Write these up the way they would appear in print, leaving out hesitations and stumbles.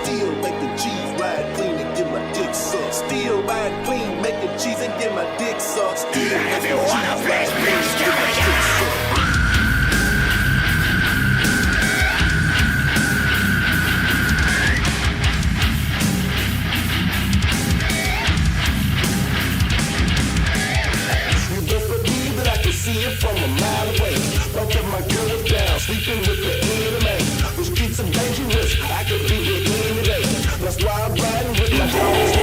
Still making cheese, ride clean and get my dick sucked. Still ride clean, making cheese and get my dick sucked. Still making cheese, ride clean and get my dick sucked. See it from a mile away. Don't get my girl down, sleeping with the enemy. The streets are dangerous, I could be here any day. That's why I'm riding with my dogs.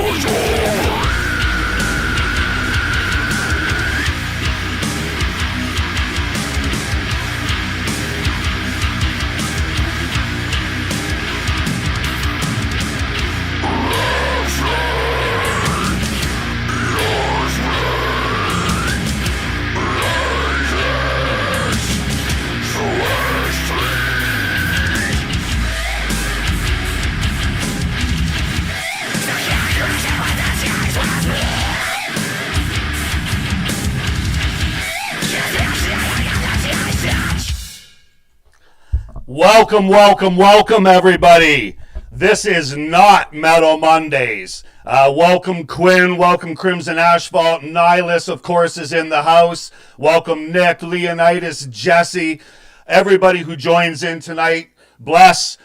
Welcome, everybody. This is not Metal Mondays. Welcome, Quinn. Welcome, Crimson Asphalt. Nihilus, of course, is in the house. Welcome, Nick, Leonidas, Jesse, everybody who joins in tonight. Bless.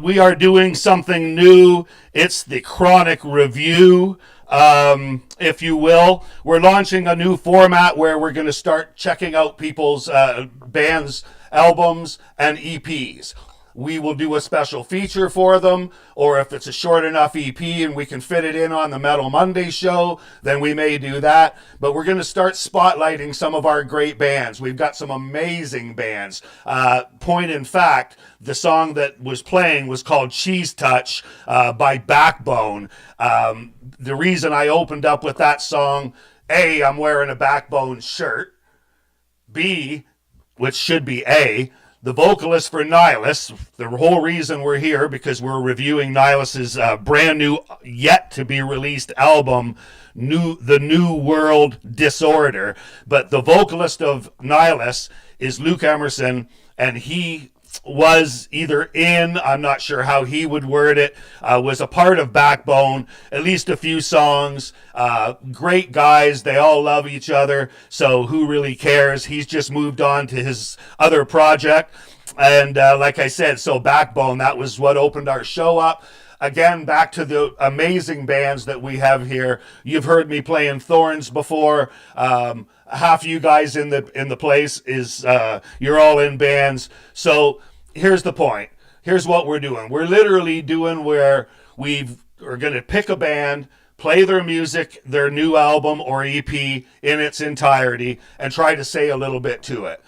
We are doing something new. It's the KRONIK Review, if you will. We're launching a new format where we're going to start checking out people's bands' albums and EPs. We will do a special feature for them, or if it's a short enough EP and we can fit it in on the Metal Monday show, then we may do that. But we're going to start spotlighting some of our great bands. We've got some amazing bands. Point in fact, the song that was playing was called Cheese Touch by Backbone. The reason I opened up with that song, A, I'm wearing a Backbone shirt. B, which should be A, the vocalist for Nihilus. The whole reason we're here, because we're reviewing Nihilus's brand new, yet to be released album, The New World Disorder. But the vocalist of Nihilus is Luke Emerson, and he was either in, I'm not sure how he would word it, was a part of Backbone, at least a few songs. Great guys, they all love each other, so who really cares? He's just moved on to his other project. And like I said, so Backbone, that was what opened our show up. Again, back to the amazing bands that we have here. You've heard me playing Thorns before. Half you guys in the place is you're all in bands. So here's the point. Here's what we're doing. We're literally doing where we're going to pick a band, play their music, their new album or EP in its entirety, and try to say a little bit to it.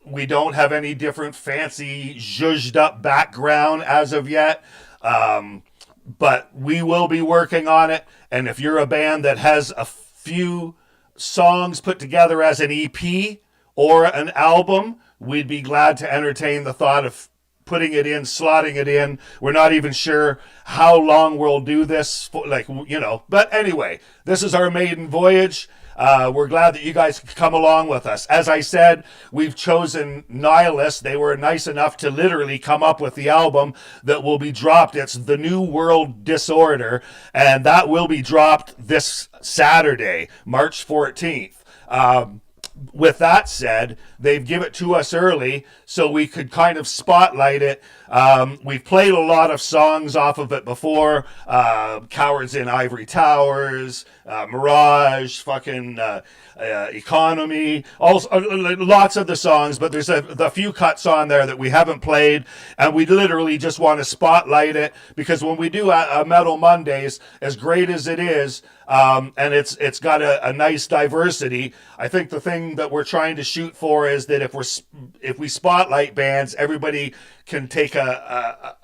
We don't have any different fancy zhuzhed up background as of yet. But we will be working on it. And if you're a band that has a few songs put together as an EP or an album, we'd be glad to entertain the thought of putting it in, slotting it in. We're not even sure how long we'll do this, but anyway, this is our maiden voyage. We're glad that you guys could come along with us. As I said, we've chosen Nihilus. They were nice enough to literally come up with the album that will be dropped. It's The New World Disorder, and that will be dropped this Saturday, March 14th. With that said, they've given it to us early so we could kind of spotlight it. We've played a lot of songs off of it before. Cowards in Ivory Towers, Mirage, Economy, lots of the songs, but there's a few cuts on there that we haven't played, and we literally just want to spotlight it, because when we do a Metal Mondays, as great as it is, and it's got a nice diversity, I think the thing that we're trying to shoot for is that if we spotlight bands, everybody can take a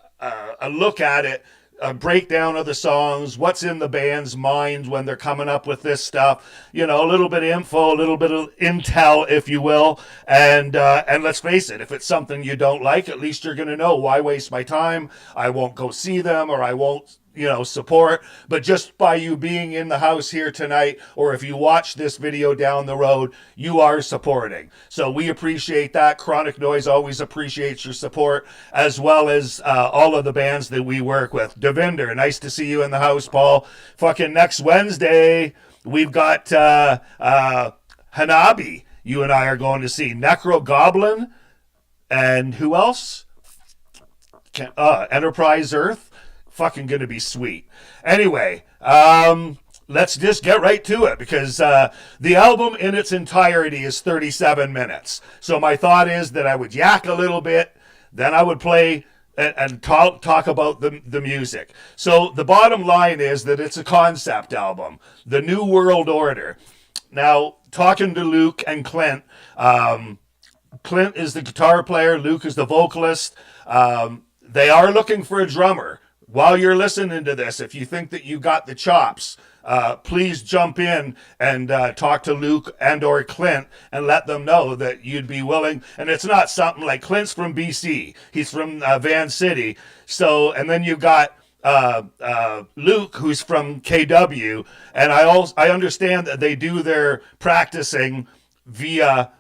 look at it, a breakdown of the songs, what's in the band's mind when they're coming up with this stuff, a little bit of info, a little bit of intel, if you will, and let's face it, if it's something you don't like, at least you're going to know, why waste my time? I won't go see them, or I won't support, but just by you being in the house here tonight, or if you watch this video down the road, you are supporting. So we appreciate that. Chronic Noise always appreciates your support, as well as all of the bands that we work with. Devinder, nice to see you in the house, Paul. Fucking next Wednesday, we've got Hanabi. You and I are going to see Necro Goblin, and who else? Enterprise Earth. Fucking gonna be sweet. Anyway, let's just get right to it, because the album in its entirety is 37 minutes. So my thought is that I would yak a little bit, then I would play and talk about the music. So the bottom line is that it's a concept album, The New World Order. Now, talking to Luke and Clint, Clint is the guitar player, Luke is the vocalist. They are looking for a drummer. While you're listening to this, if you think that you got the chops, please jump in and talk to Luke and or Clint and let them know that you'd be willing. And it's not something like, Clint's from BC. He's from Van City. So, and then you've got Luke, who's from KW. And I understand that they do their practicing via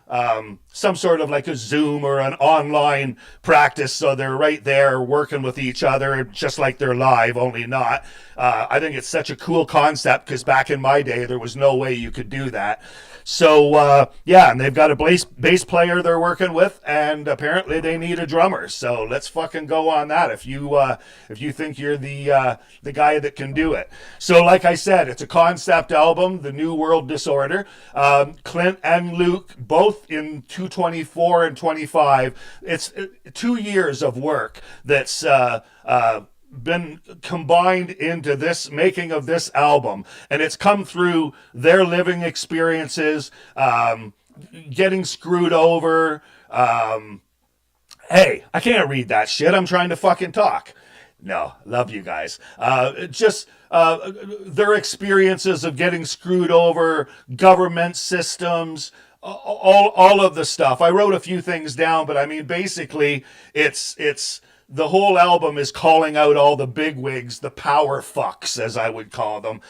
some sort of like a Zoom or an online practice, so they're right there working with each other just like they're live, only not. I think it's such a cool concept, because back in my day there was no way you could do that. So yeah, and they've got a bass player they're working with, and apparently they need a drummer. So let's fucking go on that if you think you're the guy that can do it. So like I said, it's a concept album, The New World Disorder. Clint and Luke both in 224 and 25. It's 2 years of work that's been combined into this making of this album, and it's come through their living experiences, getting screwed over. Hey, I can't read that shit. I'm trying to fucking talk. No, love you guys. Just their experiences of getting screwed over, government systems, all of the stuff. I wrote a few things down, but I mean, basically, it's the whole album is calling out all the bigwigs, the power fucks, as I would call them.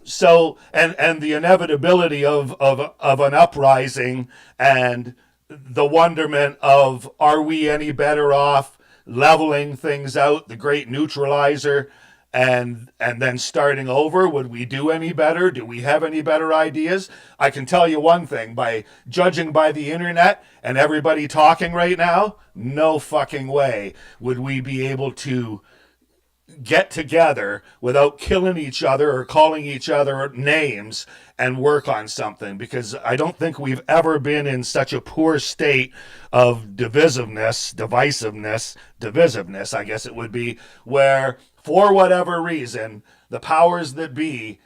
So, and the inevitability of an uprising, and the wonderment of, are we any better off leveling things out, the great neutralizer, and then starting over? Would we do any better? Do we have any better ideas? I can tell you one thing, by judging by the internet and everybody talking right now, no fucking way would we be able to get together without killing each other or calling each other names and work on something, because I don't think we've ever been in such a poor state of divisiveness, I guess it would be, where for whatever reason, the powers that be,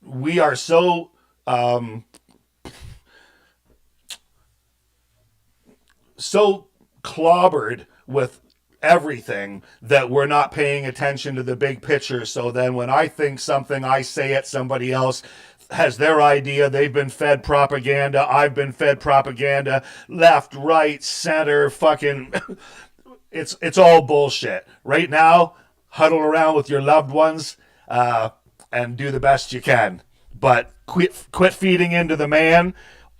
we are so clobbered with everything that we're not paying attention to the big picture. So then when I think something, I say it, somebody else has their idea, they've been fed propaganda, I've been fed propaganda, left, right, center, fucking it's all bullshit. Right now, huddle around with your loved ones and do the best you can. But quit feeding into the man.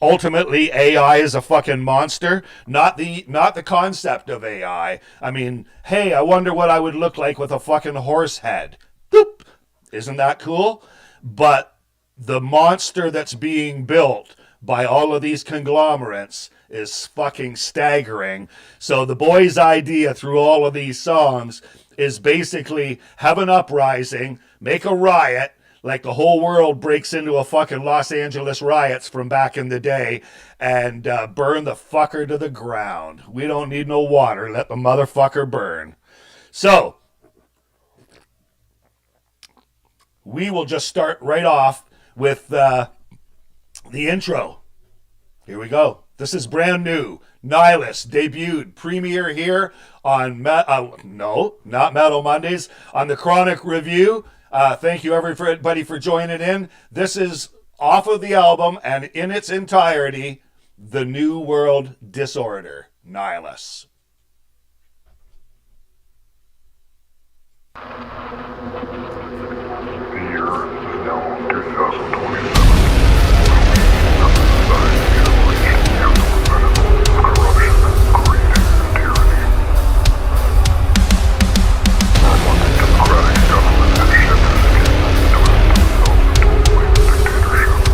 Ultimately, AI is a fucking monster, not the concept of AI. I mean, hey, I wonder what I would look like with a fucking horse head. Boop. Isn't that cool? But the monster that's being built by all of these conglomerates is fucking staggering. So the boys' idea through all of these songs is basically have an uprising, make a riot, like the whole world breaks into a fucking Los Angeles riots from back in the day, and burn the fucker to the ground. We don't need no water. Let the motherfucker burn. So, we will just start right off with the intro. Here we go. This is brand new. Nihilus debuted, premiere here on, not Metal Mondays, on the KRONIK Review. Thank you everybody for joining in. This is off of the album and in its entirety, The New World Disorder, Nihilus. The year is now 2027. Society have reached the pinnacle of corruption, greed, and tyranny. Our once democratic government has shed their skin and twisted themselves into a blatant dictatorship.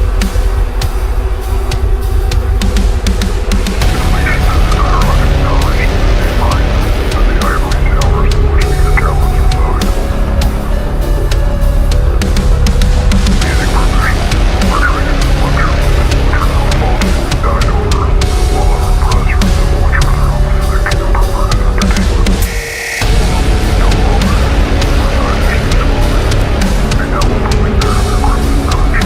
Inflation has skyrocketed knowledge in the mines and the ivory towers in which these tablets reside. Basic provisions were traded as luxuries, which are now falling and died over, while other press rooms have watched for their own sick and perverted entertainment. No longer society is clothing. They now openly bear their crimson conscience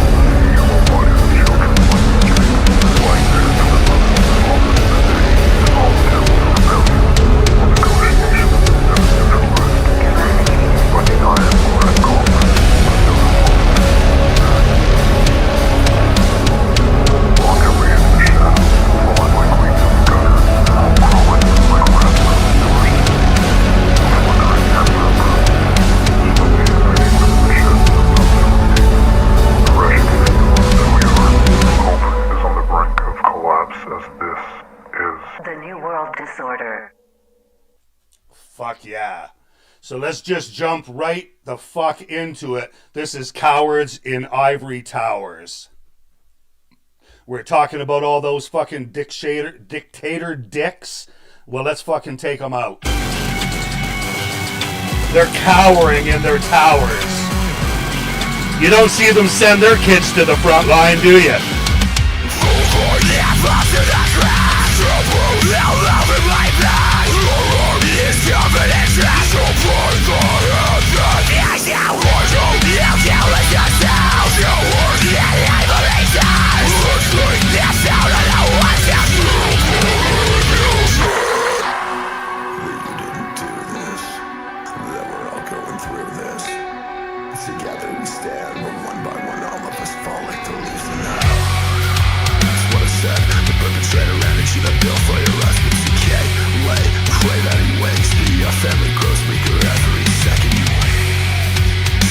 in the yellow bodies of children like mysteries, lying there to their mothers and fathers in the day, all attempts of rebellion or negotiation have been neutralized. But denial or incompetence pursues lock away in the shadows, fallen like weeds in the gutter, crawling like rats out of the doors, a flickering ember burns, slowly igniting within the sheds of obscurity. The wretched feel that we are, hope is on the brink of collapse as this is The New World Disorder. Fuck yeah. So let's just jump right the fuck into it. This is Cowards in Ivory Towers. We're talking about all those fucking dictator dicks. Well, let's fucking take them out. They're cowering in their towers. You don't see them send their kids to the front line, do you? Together we stand, but one by one all of us fall like the leaves in the air. That's what I said. The perpetrator energy that built for your husband's decay. Lay, pray that he wakes. Your family grows weaker every second you wait.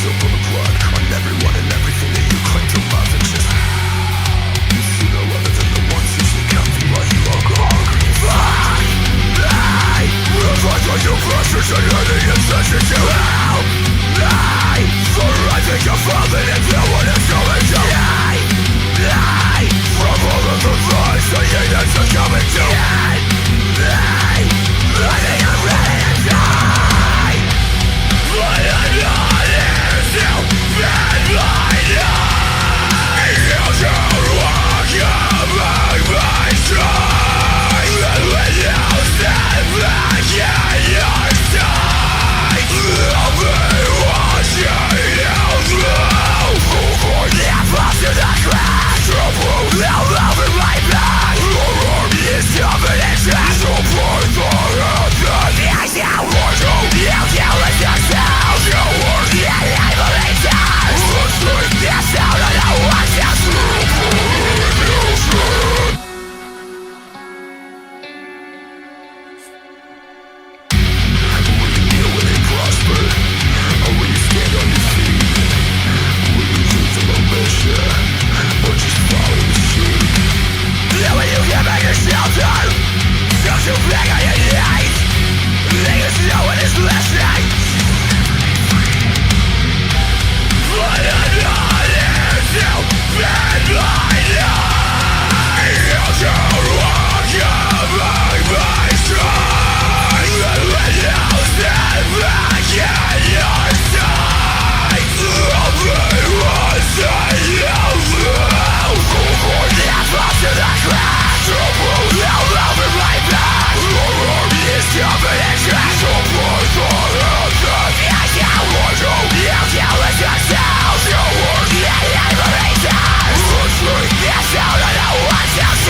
So pull the plug on everyone and everything that you claim to love and just you see no other than the ones usually comfy while you all go hungry and fight. Fight on your pressures and hurting and searching to help. For I think you're falling and feel what it's going to. From all of the lies the haters are coming to. I think I'm ready to die. But I'm not here to bend my knife. You should walk among my stripes. And when you stand back in your sight, I'll be watching you through. For the above to the crash, trouble all over my back. Your army is covered in trash. So pour the head. The ice out. You kill us yourself. You work the isolation. Let's take this out of the ones that's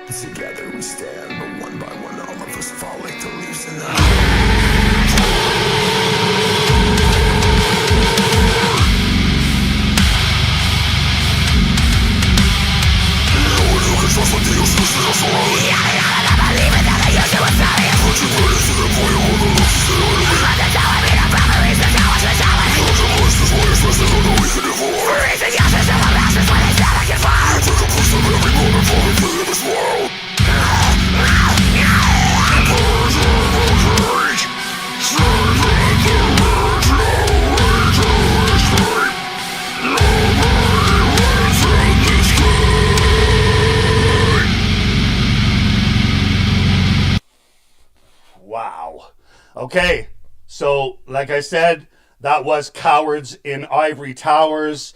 Together we stand, but one by one all of us fall like the leaves in the Wow. Okay, so like I said, that was Cowards in Ivory Towers.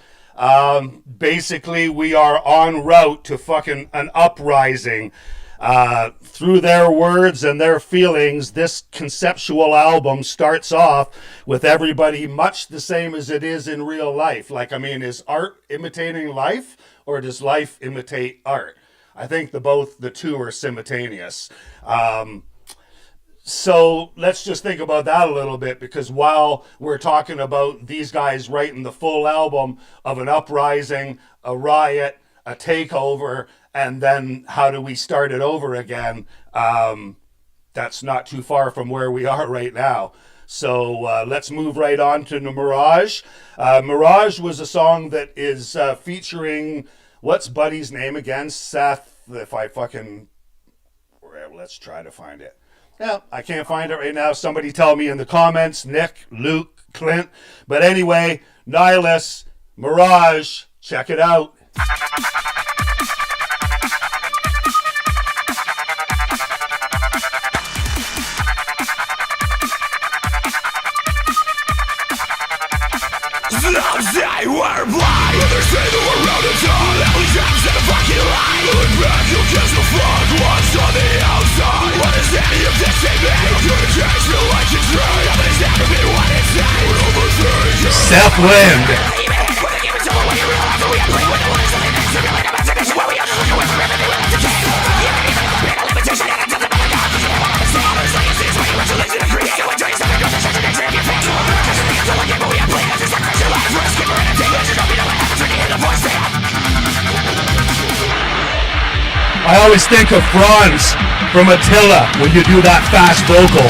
Basically, we are en route to fucking an uprising. Through their words and their feelings, this conceptual album starts off with everybody much the same as it is in real life. Like, I mean, is art imitating life, or does life imitate art? I think the two are simultaneous. So let's just think about that a little bit, because while we're talking about these guys writing the full album of an uprising, a riot, a takeover, and then how do we start it over again, that's not too far from where we are right now. So let's move right on to Mirage. Mirage was a song that is featuring, what's Buddy's name again? Seth, if I fucking, let's try to find it. Yeah, I can't find it right now. Somebody tell me in the comments. Nick, Luke, Clint. But anyway, Nihilus, Mirage, check it out. Some say we're blind, others say that we're out of time. Every time said a fucking lie. Look back, you'll guess the fuck what's on the outside. What is any of this they made? I'm gonna change you like you tried. Nothing's never been what it said. We're overthinking. Seth Lind. I always think of Franz from Attila when you do that fast vocal.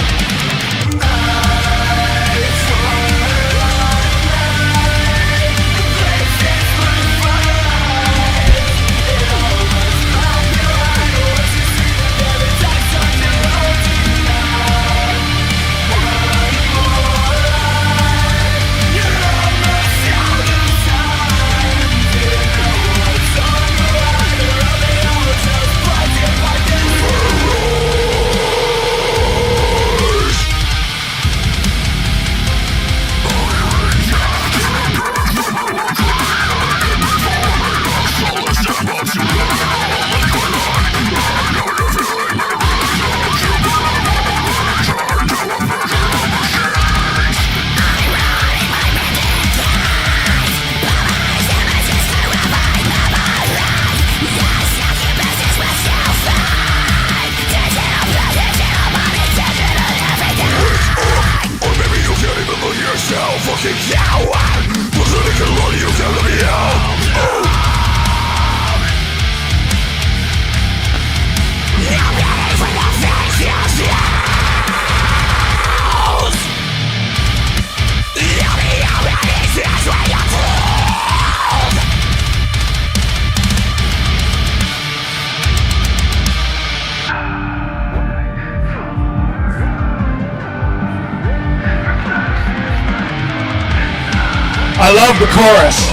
I love the chorus.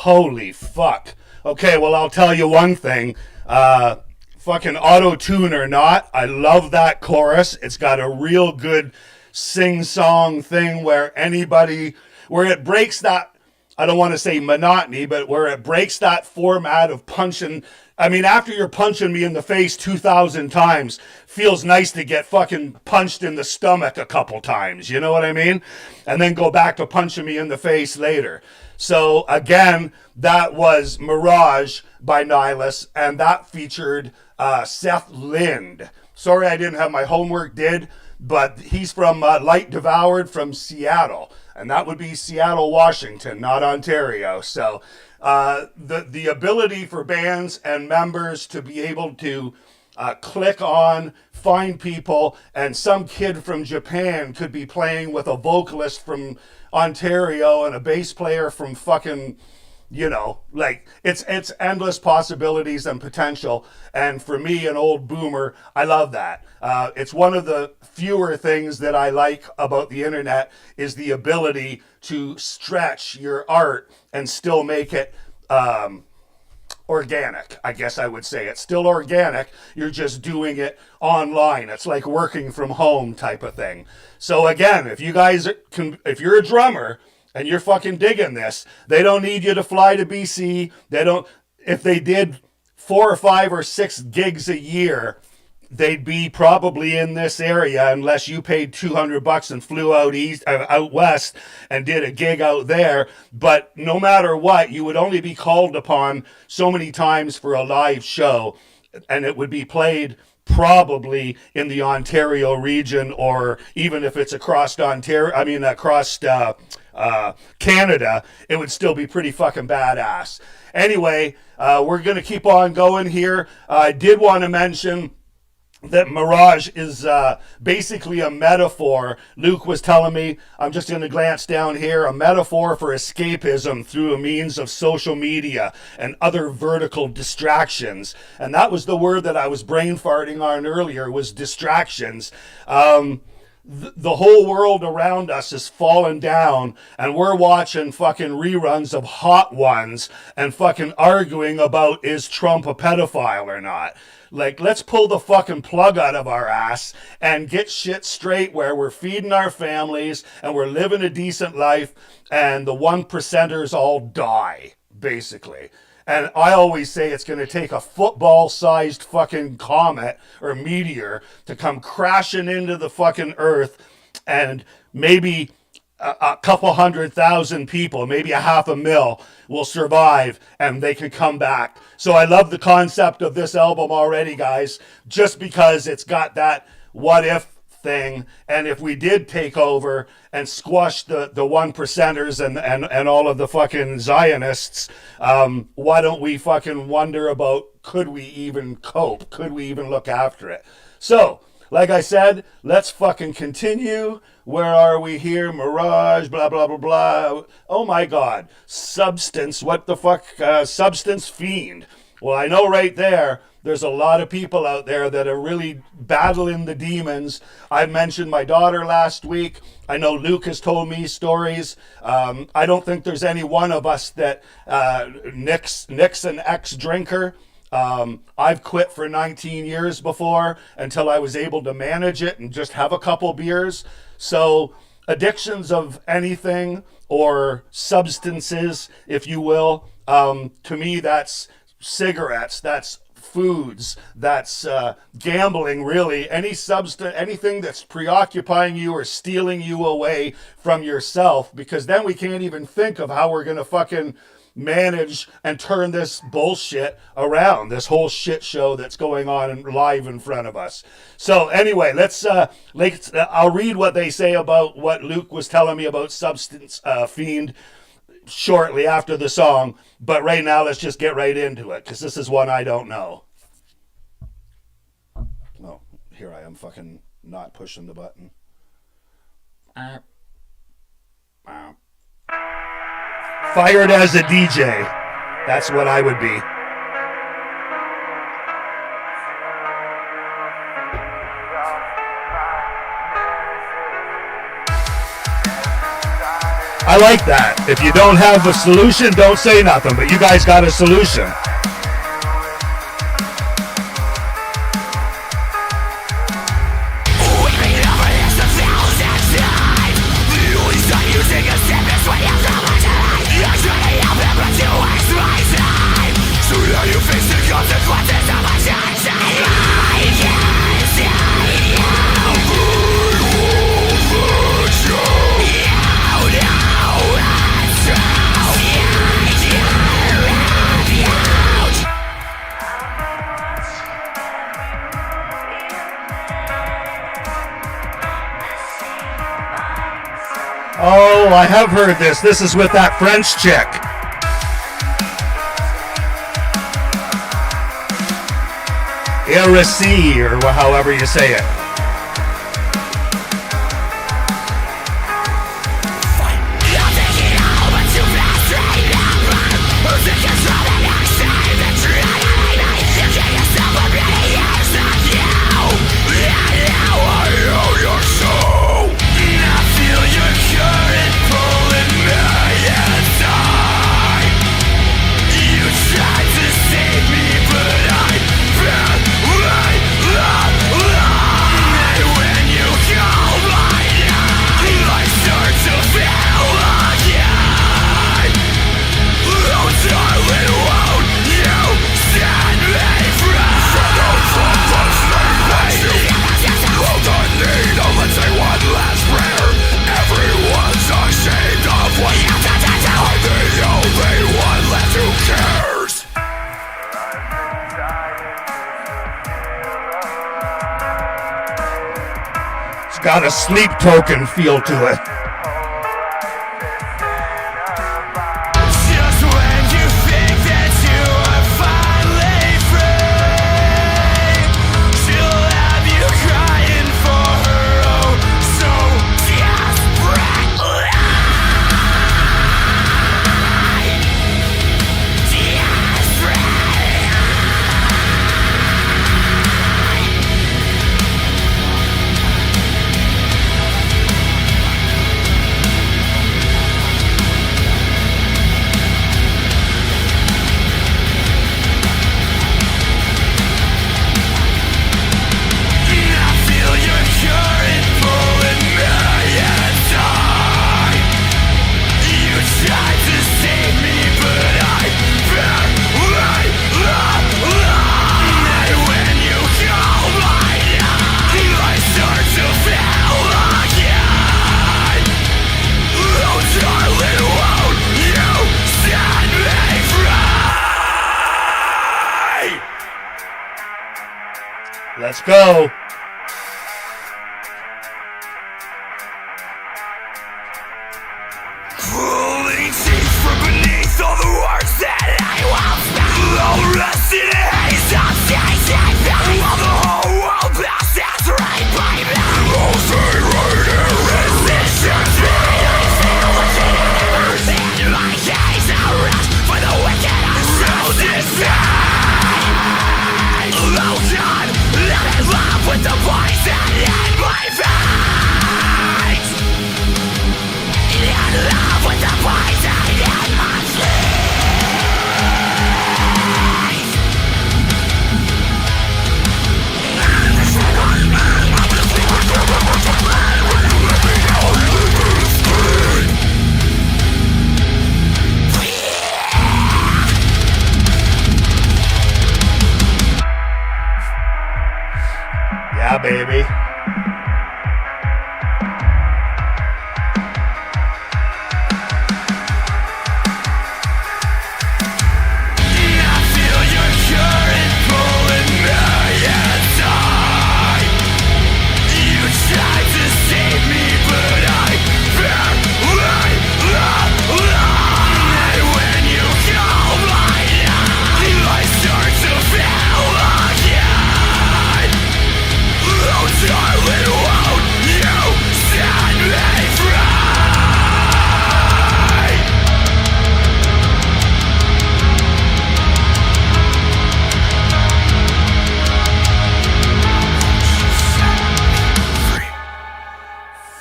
Holy fuck. Okay, well, I'll tell you one thing. Fucking auto-tune or not, I love that chorus. It's got a real good sing-song thing where it breaks that, I don't want to say monotony, but where it breaks that format of punching. I mean, after you're punching me in the face 2,000 times, feels nice to get fucking punched in the stomach a couple times. You know what I mean? And then go back to punching me in the face later. So again, that was Mirage by Nihilus, and that featured Seth Lind. Sorry I didn't have my homework did, but he's from Light Devoured from Seattle. And that would be Seattle, Washington, not Ontario. So the ability for bands and members to be able to click on, find people, and some kid from Japan could be playing with a vocalist from Ontario and a bass player from fucking, you know, like it's endless possibilities and potential. And for me, an old boomer, I love that. It's one of the fewer things that I like about the internet is the ability to stretch your art and still make it organic. I guess I would say it's still organic. You're just doing it online. It's like working from home type of thing. So again, if you're a drummer and you're fucking digging this, they don't need you to fly to BC. If they did 4 or 5 or 6 gigs a year, they'd be probably in this area unless you paid $200 and flew out west and did a gig out there. But no matter what, you would only be called upon so many times for a live show, and it would be played probably in the Ontario region, or even if it's across Canada, it would still be pretty fucking badass. Anyway, we're going to keep on going here. I did want to mention that Mirage is basically a metaphor. Luke was telling me, I'm just going to glance down here, a metaphor for escapism through a means of social media and other vertical distractions. And that was the word that I was brain farting on earlier, was distractions. The whole world around us is falling down, and we're watching fucking reruns of Hot Ones and fucking arguing about, is Trump a pedophile or not? Like, let's pull the fucking plug out of our ass and get shit straight where we're feeding our families and we're living a decent life, and the 1%ers all die, basically. And I always say it's going to take a football-sized fucking comet or meteor to come crashing into the fucking earth, and maybe a couple 100,000 people, maybe 500,000 will survive, and they can come back. So I love the concept of this album already, guys, just because it's got that what if thing. And if we did take over and squash the 1%ers and all of the fucking Zionists, why don't we fucking wonder about, could we even cope? Could we even look after it? So, like I said, let's fucking continue. Where are we here? Mirage, blah, blah, blah, blah. Oh my God. Substance, what the fuck? Substance Fiend. Well, I know right there's a lot of people out there that are really battling the demons. I mentioned my daughter last week. I know Luke has told me stories. I don't think there's any one of us that Nick's an ex-drinker. I've quit for 19 years before until I was able to manage it and just have a couple beers. So addictions of anything or substances, if you will, to me that's cigarettes, that's foods, that's gambling, really. Anything that's preoccupying you or stealing you away from yourself, because then we can't even think of how we're going to fucking manage and turn this bullshit around, this whole shit show that's going on live in front of us. So anyway, I'll read what they say about what Luke was telling me about Substance Fiend shortly after the song, but right now let's just get right into it, because this is one I don't know. Oh, here I am fucking not pushing the button. Fired as a DJ. That's what I would be. I like that. If you don't have a solution, don't say nothing, but you guys got a solution. Oh, I have heard this. This is with that French chick. Irisy, or however you say it. Got a sleep token feel to it. Just when you think that you are finally free, she'll have you crying for her, oh, so desperately. Let's go. Pulling teeth from beneath all the words that I will spell. All rest in a haze of season, while the whole world passes right by me. I'll stay right here. Resistance. I feel what you never seen. My gaze a rest for the wicked and so disdain. Oh God, let me laugh with the poison in my veins. In love with the poison in my Yeah, baby.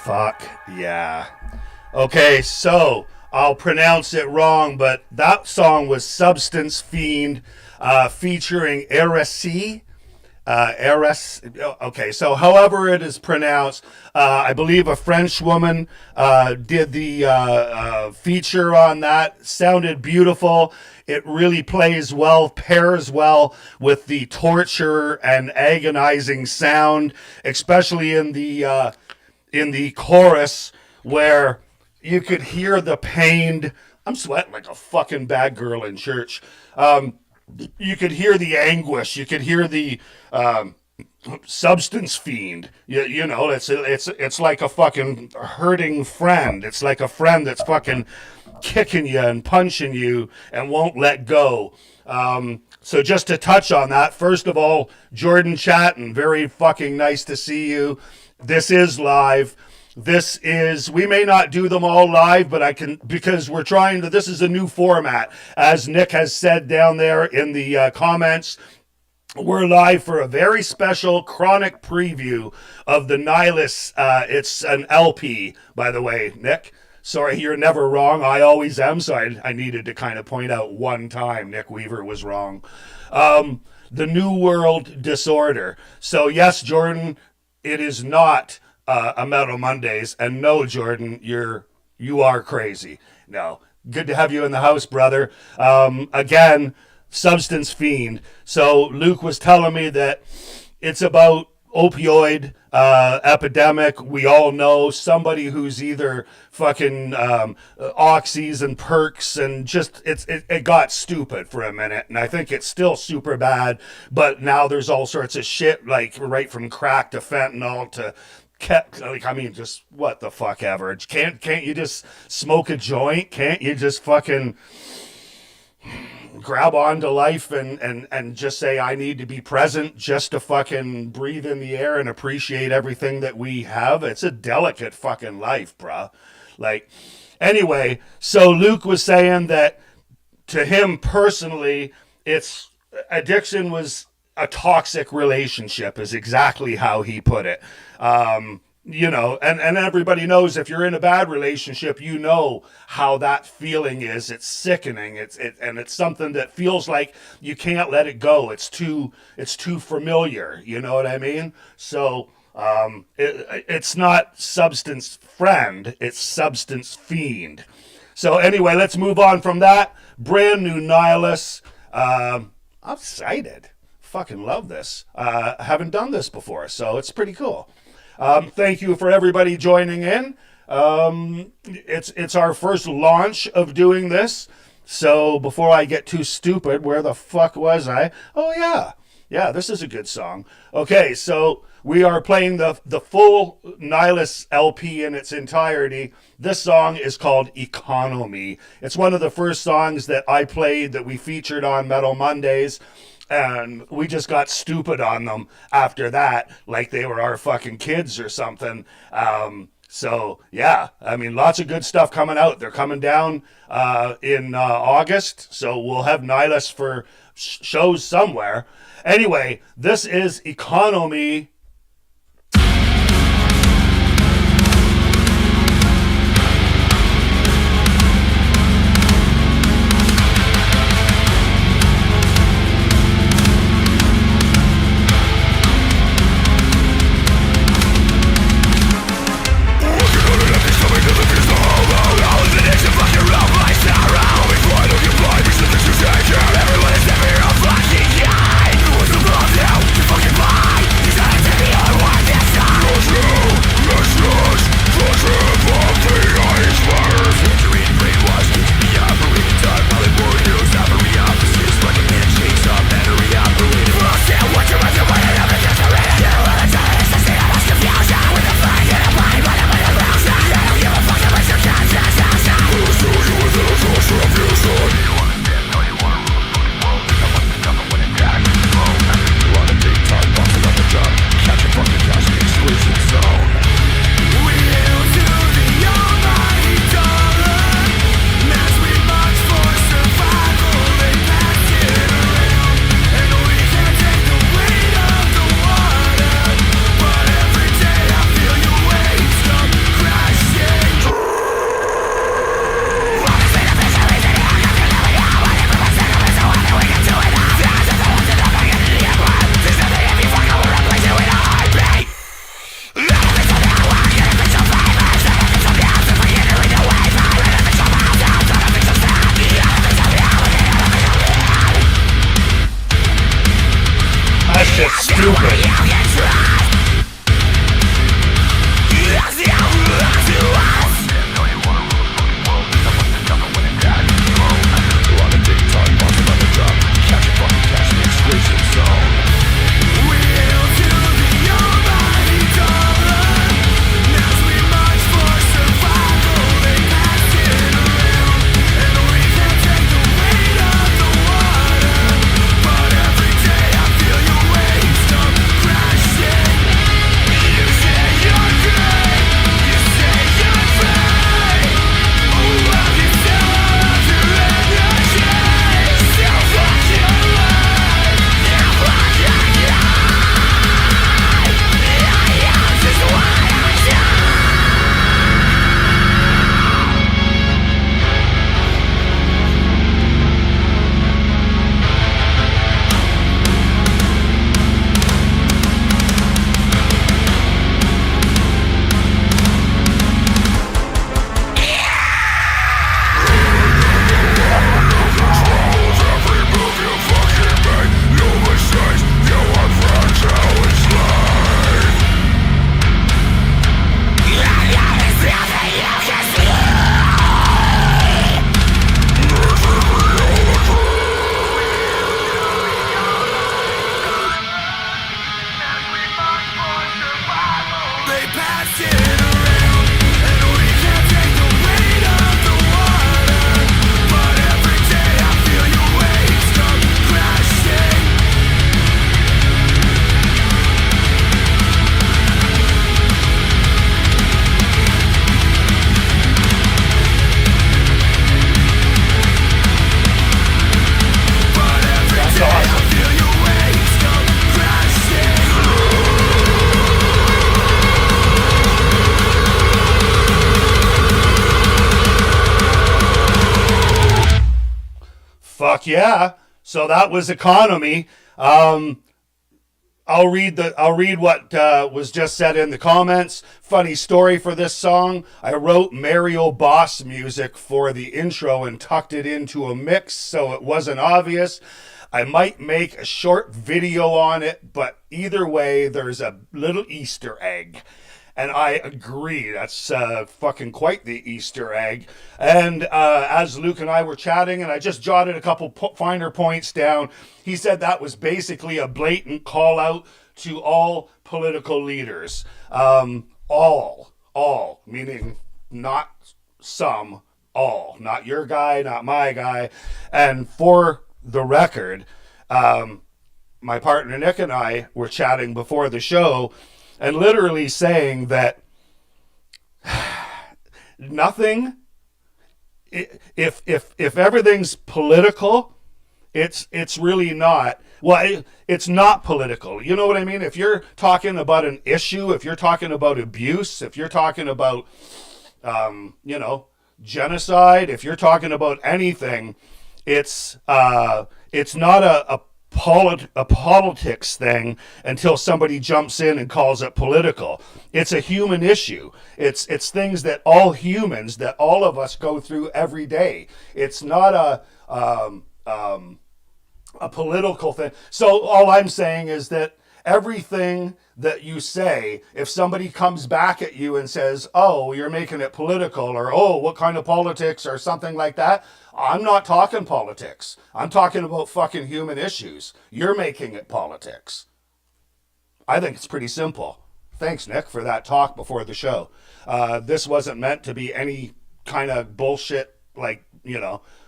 Fuck yeah. Okay, so I'll pronounce it wrong, but that song was Substance Fiend featuring RSC. Okay, so however it is pronounced, I believe a French woman did the feature on that. Sounded beautiful. It really plays well, pairs well with the torture and agonizing sound, especially in the chorus where you could hear the pained. I'm sweating like a fucking bad girl in church. You could hear the anguish. You could hear the substance fiend. You know, it's like a fucking hurting friend. It's like a friend that's fucking kicking you and punching you and won't let go. So just to touch on that, first of all, Jordan Chatton, very fucking nice to see you. This is live. We may not do them all live, but I can, because this is a new format. As Nick has said down there in the comments, we're live for a very special KRONIK preview of the Nihilus. It's an LP, by the way, Nick. Sorry, you're never wrong. I always am, so I needed to kind of point out one time Nick Weaver was wrong. The New World Disorder. So yes, Jordan, it is not a Metal Mondays, and no, Jordan, you are crazy. No, good to have you in the house, brother. Again, Substance Fiend. So Luke was telling me that it's about opioid epidemic. We all know somebody who's either fucking oxys and perks, and just it got stupid for a minute, and I think it's still super bad. But now there's all sorts of shit, like right from crack to fentanyl to just what the fuck ever. Can't you just smoke a joint? Can't you just fucking grab onto life and just say, I need to be present just to fucking breathe in the air and appreciate everything that we have? It's a delicate fucking life, bruh. Like, anyway, so Luke was saying that to him personally, addiction was a toxic relationship, is exactly how he put it. You know, and everybody knows if you're in a bad relationship, you know how that feeling is. It's sickening. It's something that feels like you can't let it go. It's too familiar. You know what I mean? So it's not substance friend. It's substance fiend. So anyway, let's move on from that. Brand new Nihilus. I'm excited. Fucking love this. I haven't done this before, so it's pretty cool. Thank you for everybody joining in. It's our first launch of doing this. So before I get too stupid, where the fuck was I? Oh yeah. Yeah, this is a good song. Okay, so we are playing the full Nihilus LP in its entirety. This song is called Economy. It's one of the first songs that I played that we featured on Metal Mondays. And we just got stupid on them after that, like they were our fucking kids or something. So, yeah, I mean, lots of good stuff coming out. They're coming down in August, so we'll have Nihilus for shows somewhere. Anyway, this is Economy. Everyone is never a fucking guy. What's above you? You fucking lie. He's not stupid. Fuck yeah. So that was Economy. I'll read what was just said in the comments. Funny story for this song. I wrote Mario Boss music for the intro and tucked it into a mix so it wasn't obvious. I might make a short video on it, but either way, there's a little Easter egg. And I agree, that's fucking quite the Easter egg. And as Luke and I were chatting, and I just jotted a couple finer points down, he said that was basically a blatant call out to all political leaders. All, meaning not some, all. Not your guy, not my guy. And for the record, my partner Nick and I were chatting before the show, and literally saying that nothing, if everything's political, it's really not. Well, it's not political. You know what I mean? If you're talking about an issue, if you're talking about abuse, if you're talking about, genocide, if you're talking about anything, it's not a politics thing until somebody jumps in and calls it political. It's a human issue. It's things that all humans, that all of us go through every day. It's not a political thing. So all I'm saying is that everything that you say, if somebody comes back at you and says, oh, you're making it political, or oh, what kind of politics, or something like that, I'm not talking politics. I'm talking about fucking human issues. You're making it politics. I think it's pretty simple. Thanks, Nick, for that talk before the show. This wasn't meant to be any kind of bullshit, like,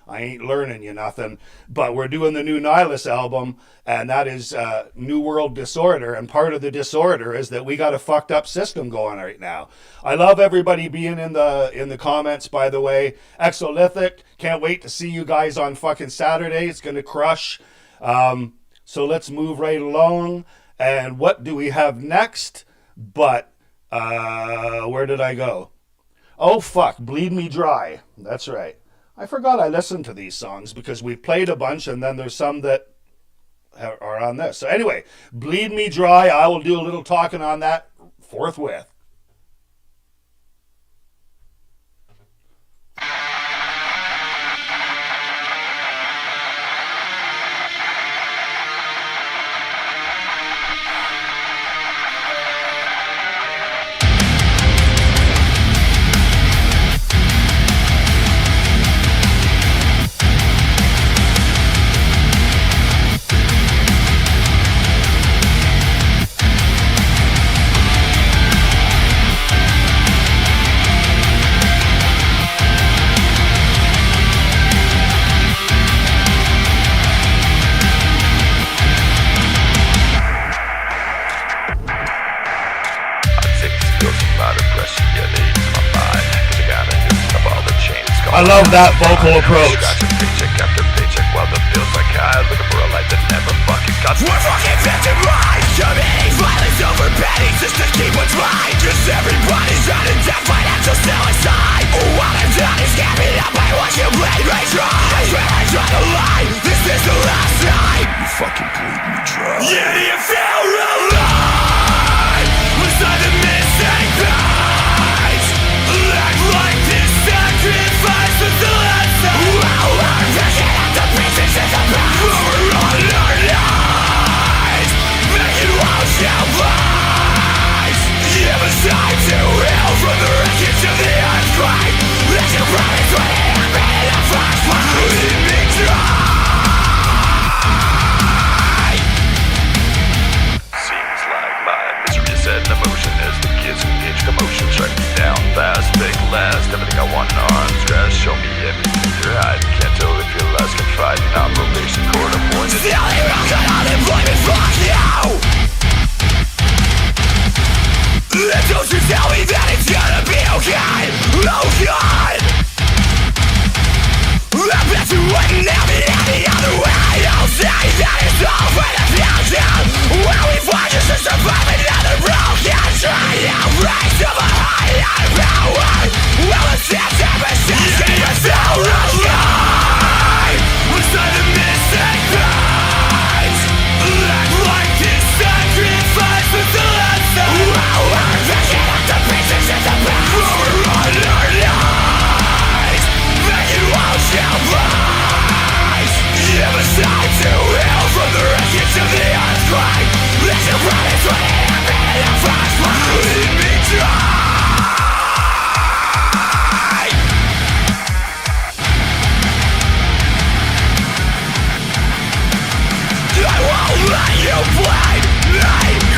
I ain't learning you nothing. But we're doing the new Nihilus album, and that is New World Disorder. And part of the disorder is that we got a fucked up system going right now. I love everybody being in the comments, by the way. Exolithic, can't wait to see you guys on fucking Saturday. It's going to crush. So let's move right along. And what do we have next? But where did I go? Oh, fuck. Bleed Me Dry. That's right. I forgot I listened to these songs because we played a bunch, and then there's some that are on this. So anyway, Bleed Me Dry. I will do a little talking on that forthwith. I love that vocal approach. Scratching paycheck after paycheck while the bills like high, looking for a life that never fucking got. We're fucking victimized, committing violence over pennies just to keep what's right. Cause everybody's running down financial suicide. All I've done is get me up by what you bleed me dry. I swear I try to lie, this is the last time. You fucking bleed me dry. Yeah, do you feel alive? Beside the missing pies. Act like this sacrifice is the last time. Well, I'm picking up the pieces in the past. We're on our lies, making walls down lies. Give us time to heal from the wreckage of the earthquake. Let your promise when it happened in the first place. Leave me dry. Seems like my misery is setting emotion as the kids who itch commotion strike me down fast, fake last. Everything I want in arms grasp, show me everything you're hiding. Can't tell if you're last confiding. On probation, court appointed. The only road to unemployment, fuck you. And don't you tell me that it's gonna be okay. Oh God, I bet you wouldn't have it any other way. I'll say that it's all for the future. When we find us to survive another broken race of a higher power. Well, it's that type of shit. Keep us all alive. Beside the missing pies. Act like this sacrifice was the last time. Well, we're picking up the pieces in the past. We're on our lies, making walls down lies. Give us time to heal from the wreckage of the earthquake. Let your promise when it happened in the first place. Leave me dry. I won't let you blame me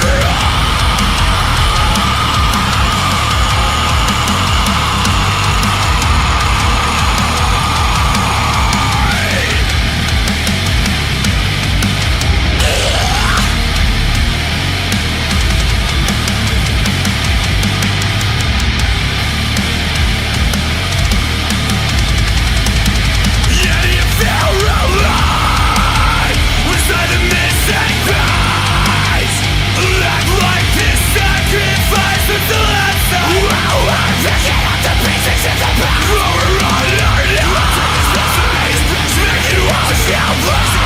wrong. Yeah, do you feel alive? Beside the missing pies. Act like this sacrifice is the last time. Well, we're picking up the pieces in the past. We're on our lies, making walls down lies.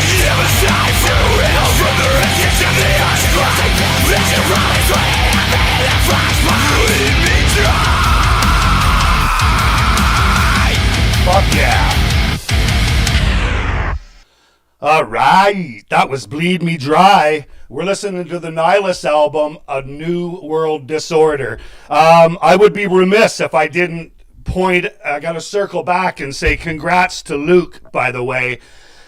Give us time to heal from the wreckage of the earthquake. Let your promise when it happened in the first place. Leave me dry. Fuck yeah. All right, that was Bleed Me Dry. We're listening to the Nihilus album, A New World Disorder. I would be remiss if I didn't I got to circle back and say congrats to Luke, by the way,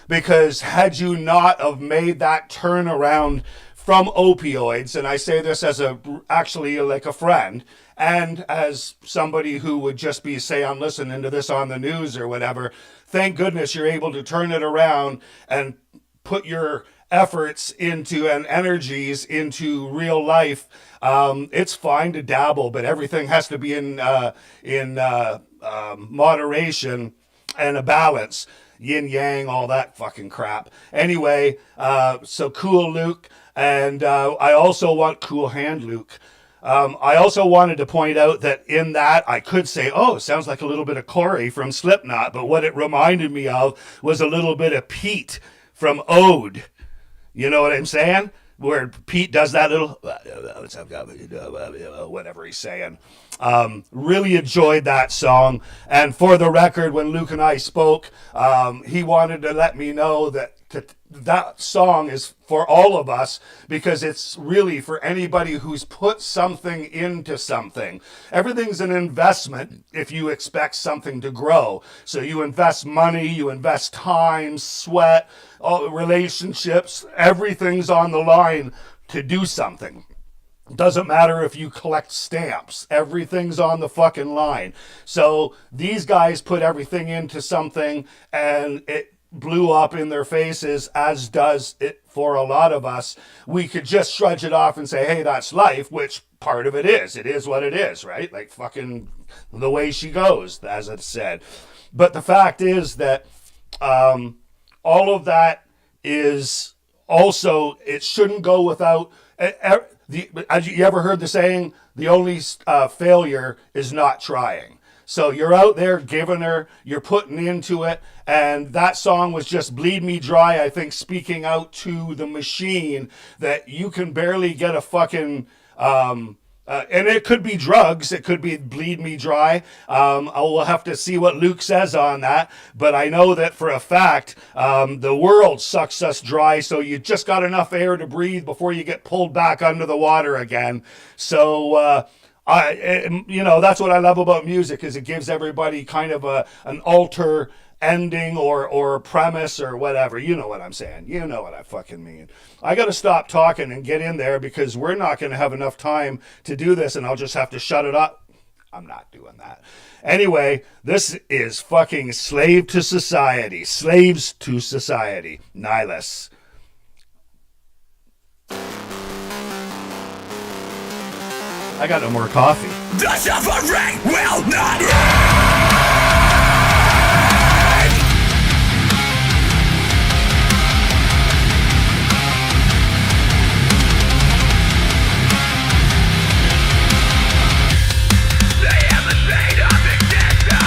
because had you not have made that turnaround from opioids, and I say this as actually like a friend, and as somebody who would just be, say, I'm listening to this on the news or whatever, thank goodness you're able to turn it around and put your efforts into and energies into real life. It's fine to dabble, but everything has to be in moderation and a balance. Yin yang, all that fucking crap. Anyway, so cool, Luke. And I also want cool hand, Luke. I also wanted to point out that in that I could say, oh, sounds like a little bit of Corey from Slipknot, but what it reminded me of was a little bit of Pete from Ode. You know what I'm saying? Where Pete does that little, whatever he's saying. Really enjoyed that song. And for the record, when Luke and I spoke, he wanted to let me know that that song is for all of us, because it's really for anybody who's put something into something. Everything's an investment if you expect something to grow. So you invest money, you invest time, sweat, relationships, everything's on the line to do something. Doesn't matter if you collect stamps. Everything's on the fucking line. So these guys put everything into something, and it blew up in their faces, as does it for a lot of us, we could just shrug it off and say, hey, that's life, which part of it is. It is what it is, right? Like fucking the way she goes, as it said. But the fact is that all of that is also, it shouldn't go without. As you ever heard the saying, the only failure is not trying. So you're out there giving her, you're putting into it, and that song was just Bleed Me Dry, I think, speaking out to the machine that you can barely get a fucking, and it could be drugs, it could be Bleed Me Dry. We'll have to see what Luke says on that, but I know that for a fact, the world sucks us dry, so you just got enough air to breathe before you get pulled back under the water again. So, that's what I love about music, is it gives everybody kind of an alter ending or premise or whatever. You know what I'm saying. You know what I fucking mean. I got to stop talking and get in there, because we're not going to have enough time to do this, and I'll just have to shut it up. I'm not doing that. Anyway, this is fucking Slave to Society. Slaves to Society. Nihilus. I got no more coffee. The suffering will not end. They haven't made up existence.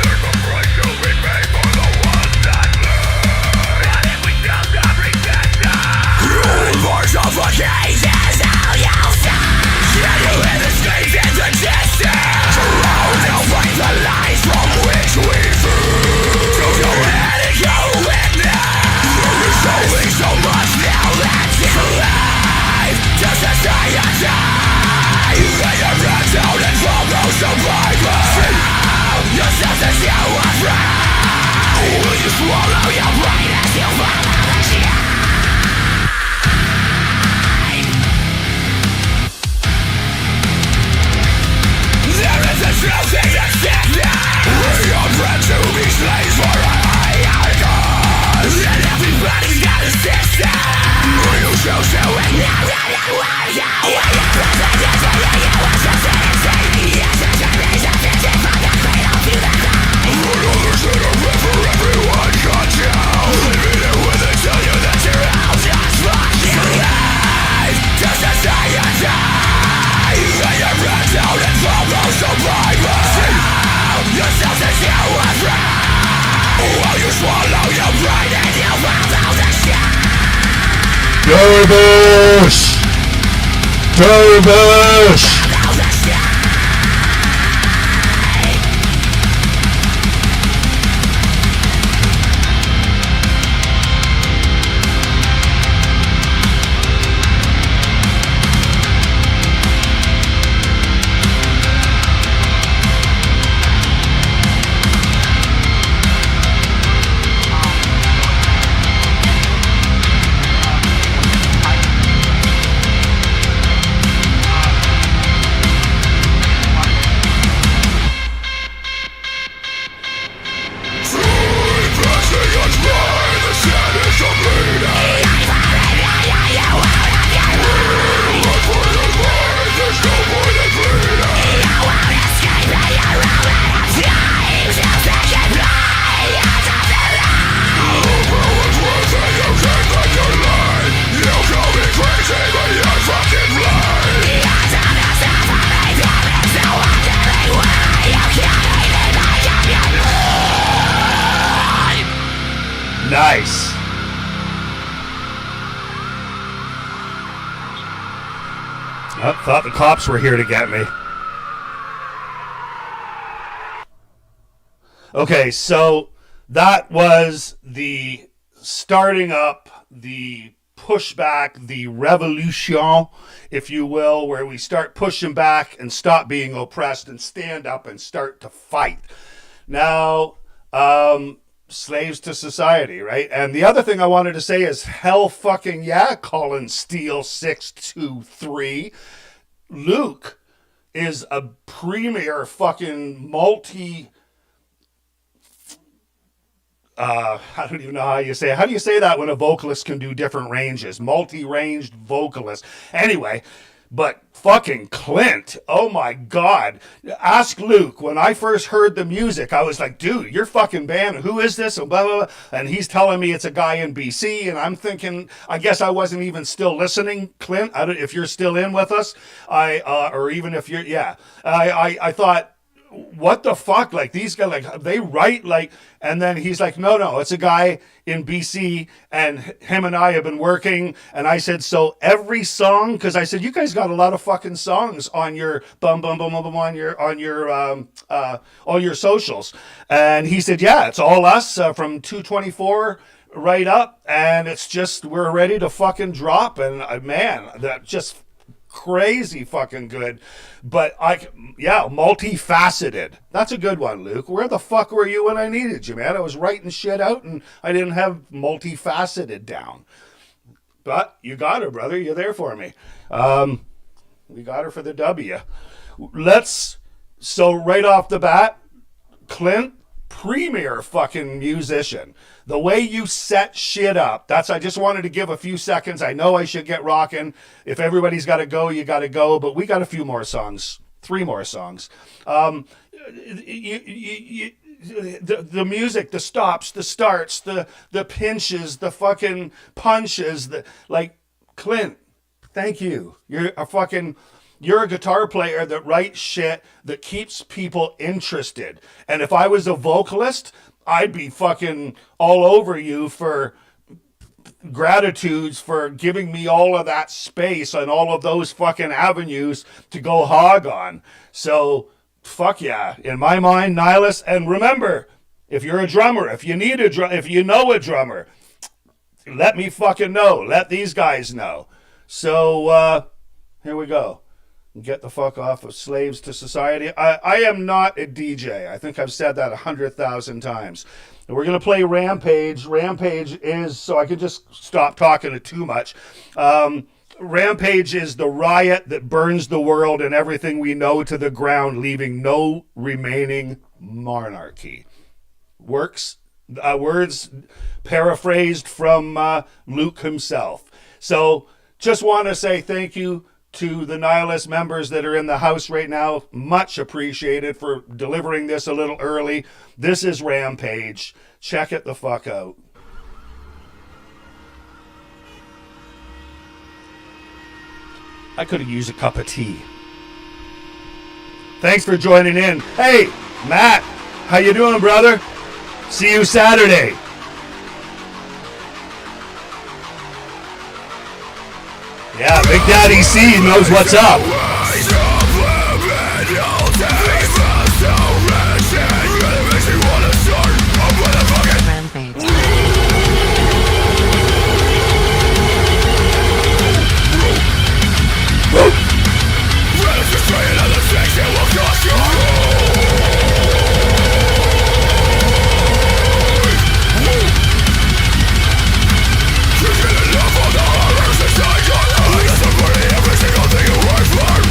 There's a price to be paid for the ones that live. But if we don't stop resistance, universe of occasions, how you'll see. You live in states in the distance. Around to fight the lies from which we feed. To go ahead and go witness. There is only so much now that you live. To society. Lay your hands out and follow survivors. Yourself as you are free. Will you swallow your pride as you follow the shine? There is a truth in the sickness. We are bred to be slaves for a higher cause. And everybody's got a system. You choose to ignore it and why you are your president for you as a citizen. Yes, it's a reason vision from the cradle to the grave. Others that are meant for everyone cut down. Leaving it with it, tell you that you're out just fuck you. Live to society. Lay your hands out and follow survivors. Yourself as you are free. While you swallow your pride and you follow the shine. Dervish! Dervish! Follow the shine. Nice. I thought the cops were here to get me. Okay, so that was the starting up, the pushback, the revolution, if you will, where we start pushing back and stop being oppressed and stand up and start to fight. Now, slaves to society, right? And the other thing I wanted to say is hell fucking yeah, Colin Steele 623. Luke is a premier fucking I don't even know how you say it. How do you say that when a vocalist can do different ranges? Multi-ranged vocalist. Anyway, but fucking Clint, oh my God. Ask Luke. When I first heard the music, I was like, dude, your fucking band, who is this? And blah, blah, blah. And he's telling me it's a guy in BC. And I'm thinking, I guess I wasn't even still listening, Clint. I don't, if you're still in with us, or even if you're, yeah. I thought, what the fuck? Like, these guys, like, they write like, and then he's like, no, it's a guy in BC, and him and I have been working. And I said, so every song, because I said, you guys got a lot of fucking songs on your on your socials. And he said, yeah, it's all us from 224 right up, and it's just, we're ready to fucking drop. And man, that just crazy fucking good. But multifaceted. That's a good one, Luke. Where the fuck were you when I needed you, man? I was writing shit out and I didn't have multifaceted down. But you got her, brother. You're there for me. We got her for the W. So right off the bat, Clint, premier fucking musician. The way you set shit up, I just wanted to give a few seconds. I know I should get rocking. If everybody's got to go, you got to go. But we got a few more songs, 3 more songs. The music, the stops, the starts, the pinches, the fucking punches, Clint, thank you. You're a guitar player that writes shit that keeps people interested. And if I was a vocalist, I'd be fucking all over you for gratitudes for giving me all of that space and all of those fucking avenues to go hog on. So, fuck yeah. In my mind, Nihilus. And remember, if you're a drummer, if you know a drummer, let me fucking know. Let these guys know. So, here we go. Get the fuck off of Slaves to Society. I am not a DJ. I think I've said that 100,000 times. And we're going to play Rampage. Rampage is, so I could just stop talking too much. Rampage is the riot that burns the world and everything we know to the ground, leaving no remaining monarchy. Words paraphrased from Luke himself. So just want to say thank you to the Nihilus members that are in the house right now. Much appreciated for delivering this a little early. This is Rampage. Check it the fuck out. I could have used a cup of tea. Thanks for joining in. Hey, Matt, how you doing, brother? See you Saturday. Yeah, Big Daddy C knows what's up. Rampage. Every single thing you work for.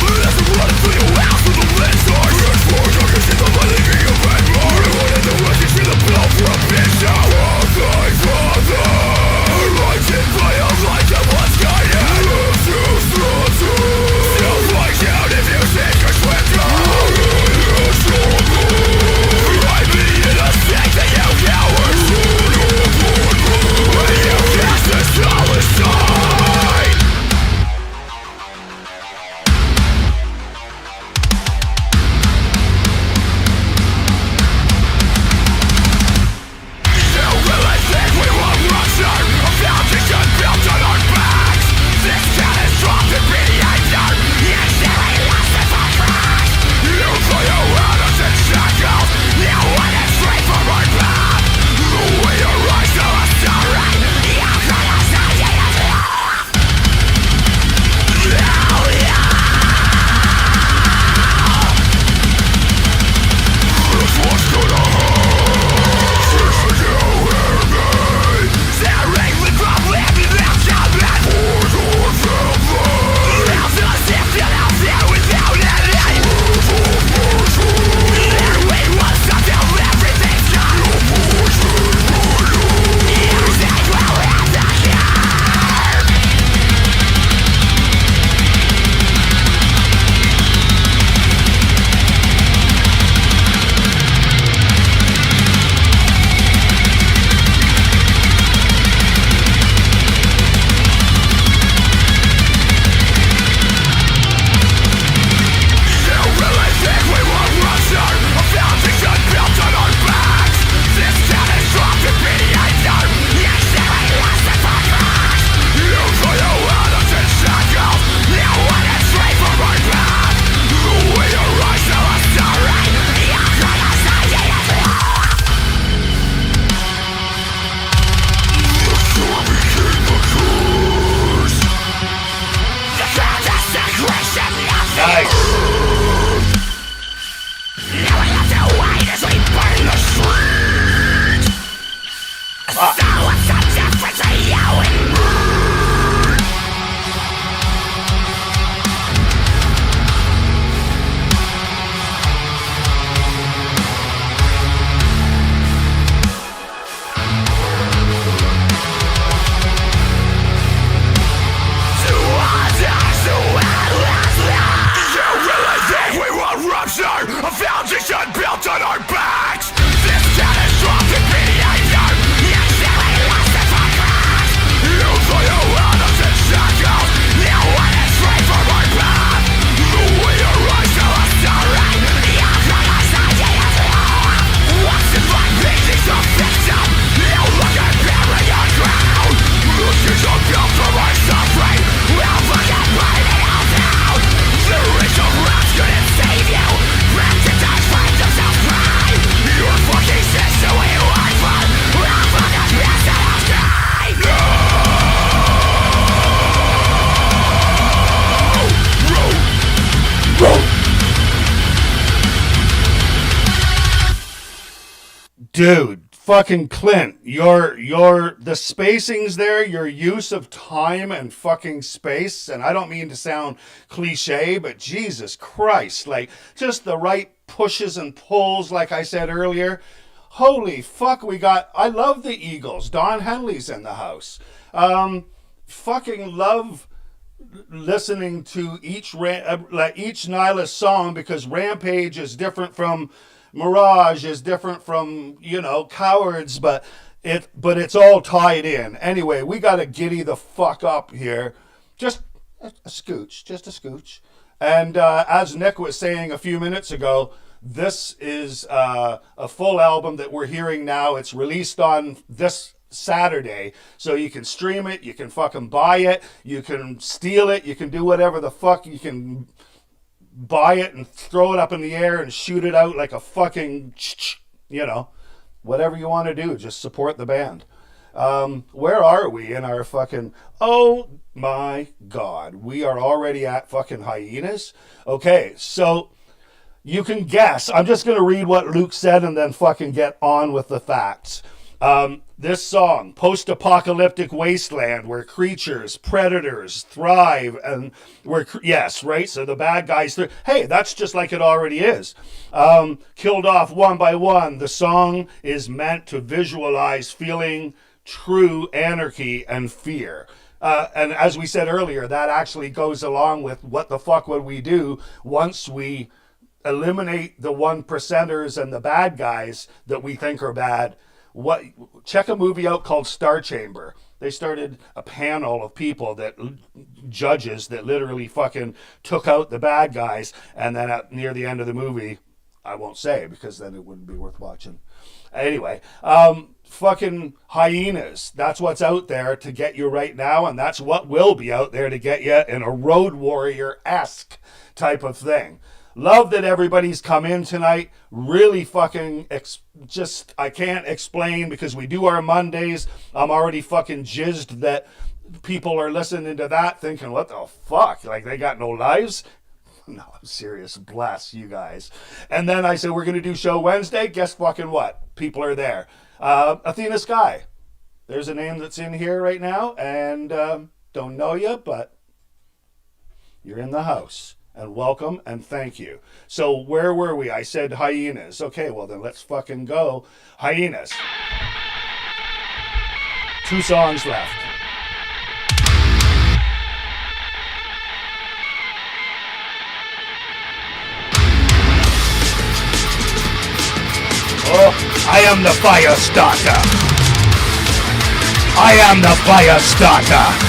Dude, fucking Clint, the spacings there, your use of time and fucking space, and I don't mean to sound cliche, but Jesus Christ, like just the right pushes and pulls, like I said earlier. Holy fuck, I love the Eagles. Don Henley's in the house. Fucking love listening to each Nihilus song, because Rampage is different from Mirage, is different from, Cowards, but it's all tied in. Anyway, we got to giddy the fuck up here. Just a scooch. And as Nick was saying a few minutes ago, this is a full album that we're hearing now. It's released on this Saturday, so you can stream it, you can fucking buy it, you can steal it, you can do whatever the fuck, you can buy it and throw it up in the air and shoot it out like a fucking, whatever you want to do, just support the band. Where are we in our fucking, oh my God, we are already at fucking Hyenas? Okay, so you can guess, I'm just going to read what Luke said and then fucking get on with the facts. This song, post-apocalyptic wasteland where creatures, predators thrive, and yes, right? So the bad guys, hey, that's just like it already is. Killed off one by one. The song is meant to visualize feeling true anarchy and fear. And as we said earlier, that actually goes along with what the fuck would we do once we eliminate the 1%ers and the bad guys that we think are bad. Check a movie out called Star Chamber. They started a panel of people judges that literally fucking took out the bad guys, and then near the end of the movie, I won't say because then it wouldn't be worth watching. Anyway, fucking Hyenas. That's what's out there to get you right now, and that's what will be out there to get you in a Road Warrior-esque type of thing. Love that everybody's come in tonight. Really fucking I can't explain, because we do our Mondays. I'm already fucking jizzed that people are listening to that thinking, what the fuck? Like, they got no lives? No, I'm serious. Bless you guys. And then I said, we're going to do show Wednesday. Guess fucking what? People are there. Athena Sky. There's a name that's in here right now, and don't know you, but you're in the house. And welcome and thank you. So where were we? I said Hyenas. Okay, well then let's fucking go. Hyenas. 2 songs left. Oh, I am the fire starter. I am the fire starter.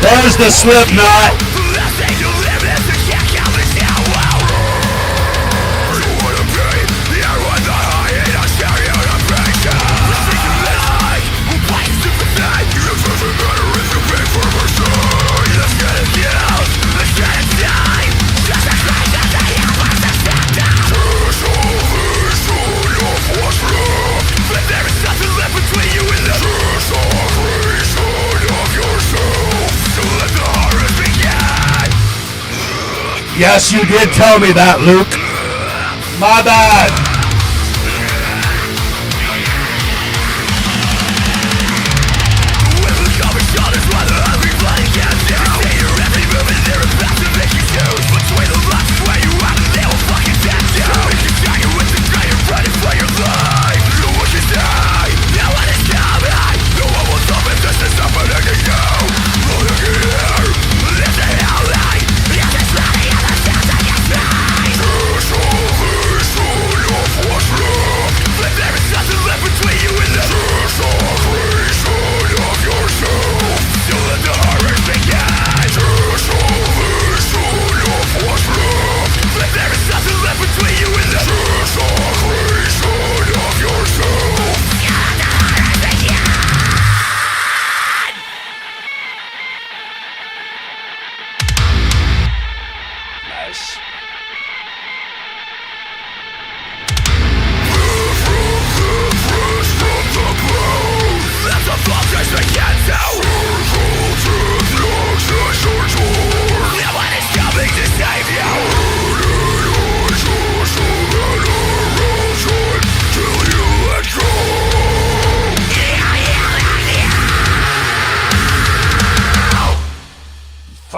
There's the Slipknot. Yes, you did tell me that, Luke. My bad.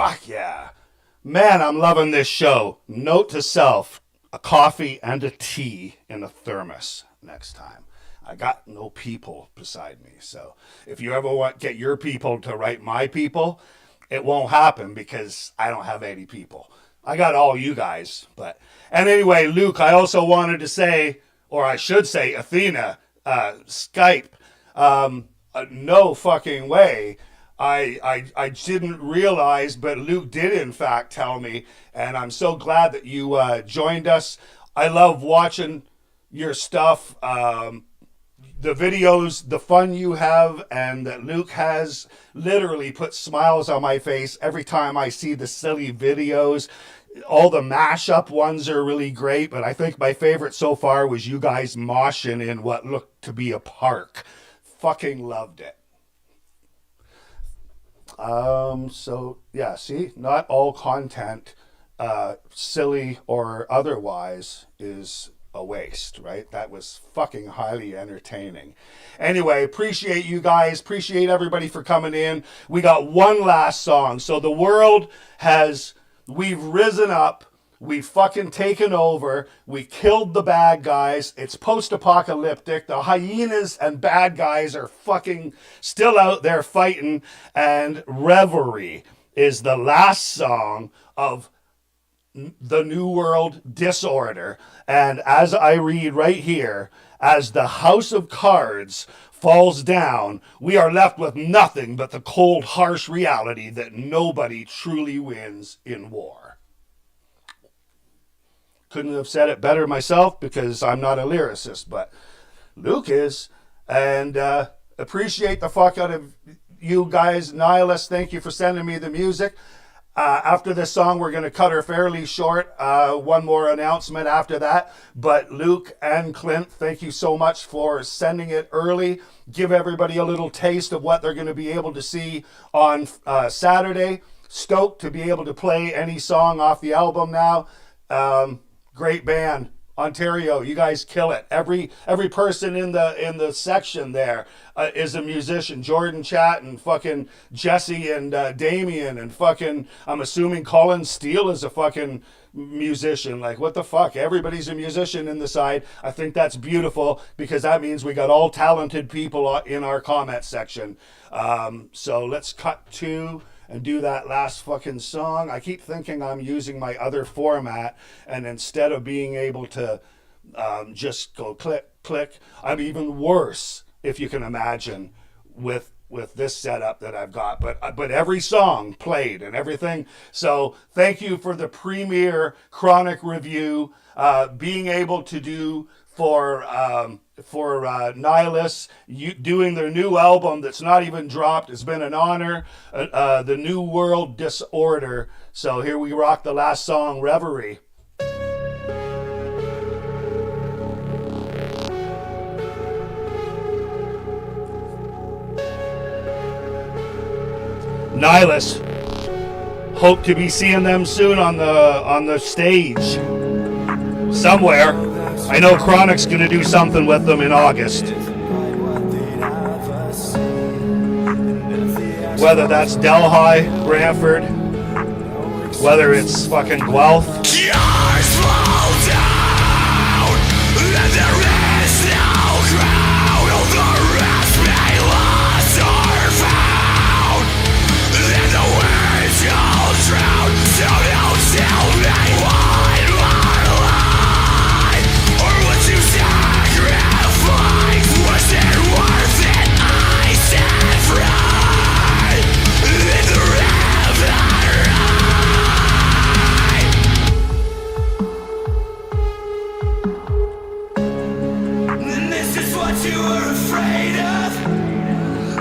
Fuck yeah. Man, I'm loving this show. Note to self, a coffee and a tea in a thermos next time. I got no people beside me. So if you ever want get your people to write my people, it won't happen because I don't have any people. I got all you guys. And anyway, Luke, I also wanted to say, or I should say, Athena, Skype, no fucking way. I didn't realize, but Luke did in fact tell me, and I'm so glad that you joined us. I love watching your stuff, the videos, the fun you have, and that Luke has literally put smiles on my face every time I see the silly videos. All the mashup ones are really great, but I think my favorite so far was you guys moshing in what looked to be a park. Fucking loved it. So yeah, see, not all content, silly or otherwise, is a waste, right? That was fucking highly entertaining. Anyway, appreciate you guys. Appreciate everybody for coming in. We got one last song. So the world we've risen up. We've fucking taken over. We killed the bad guys. It's post-apocalyptic. The hyenas and bad guys are fucking still out there fighting. And Reverie is the last song of the New World Disorder. And as I read right here, as the House of Cards falls down, we are left with nothing but the cold, harsh reality that nobody truly wins in war. Couldn't have said it better myself because I'm not a lyricist, but Luke is. And appreciate the fuck out of you guys. Nihilus, thank you for sending me the music. After this song, we're going to cut her fairly short. One more announcement after that. But Luke and Clint, thank you so much for sending it early. Give everybody a little taste of what they're going to be able to see on Saturday. Stoked to be able to play any song off the album now. Great band. Ontario, you guys kill it. Every person in the section there is a musician. Jordan Chat and fucking Jesse and Damien and fucking, I'm assuming Colin Steele is a fucking musician. Like, what the fuck? Everybody's a musician in the side. I think that's beautiful because that means we got all talented people in our comment section. So let's cut to and do that last fucking song. I keep thinking I'm using my other format, and instead of being able to just go click, click, I'm even worse, if you can imagine, with this setup that I've got. But every song played and everything. So thank you for the premier KRONIK review, being able to do for Nihilus, doing their new album that's not even dropped. It's been an honor. The New World Disorder. So here we rock the last song, Reverie. Nihilus, hope to be seeing them soon on the stage somewhere. I know KRONIK's going to do something with them in August. Whether that's Delhi, Brantford, whether it's fucking Guelph. Yours fall down, and there is no crown. All the rest may lost or found, and the words all drown. So don't tell me what more life, or what you sacrifice. Was it worth it? I set free in the river. This is what you were afraid of.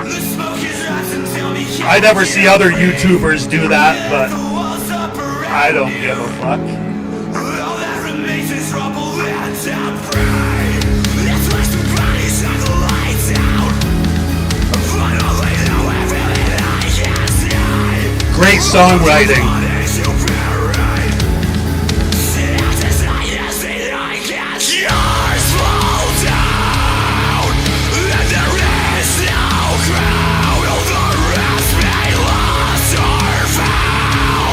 The smoke is rising, tell me. I never see other YouTubers do that, but I don't give a fuck. All that remains is rubble and debris. That's why somebody shut the lights out. Finally know everything I can see. Great songwriting. Yours fall down, and there is no crown. All the rest may lost or found.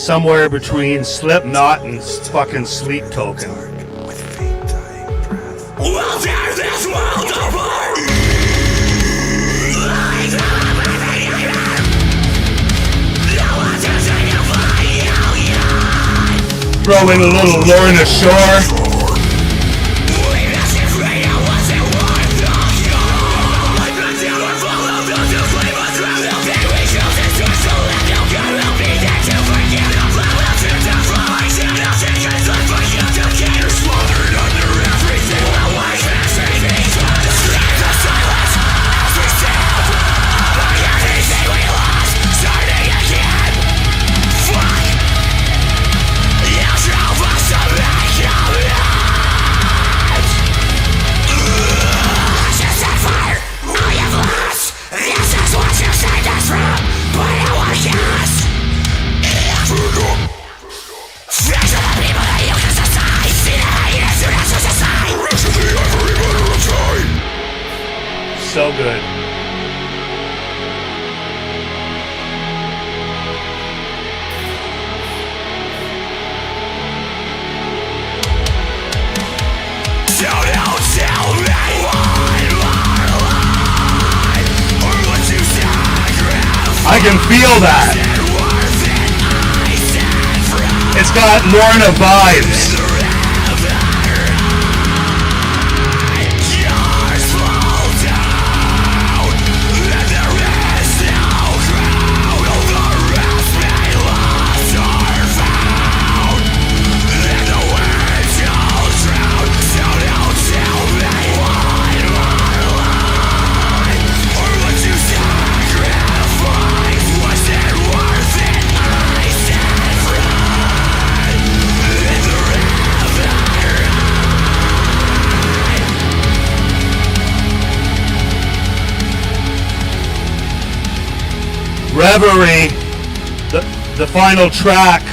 somewhere between Slipknot and fucking Sleep Token. We'll tear this world apart. Throw in a little Lorna Shore. So good. So don't tell me one more lie, or would you sacrifice? I can feel that. It's got Lorna vibes. Reverie, the final track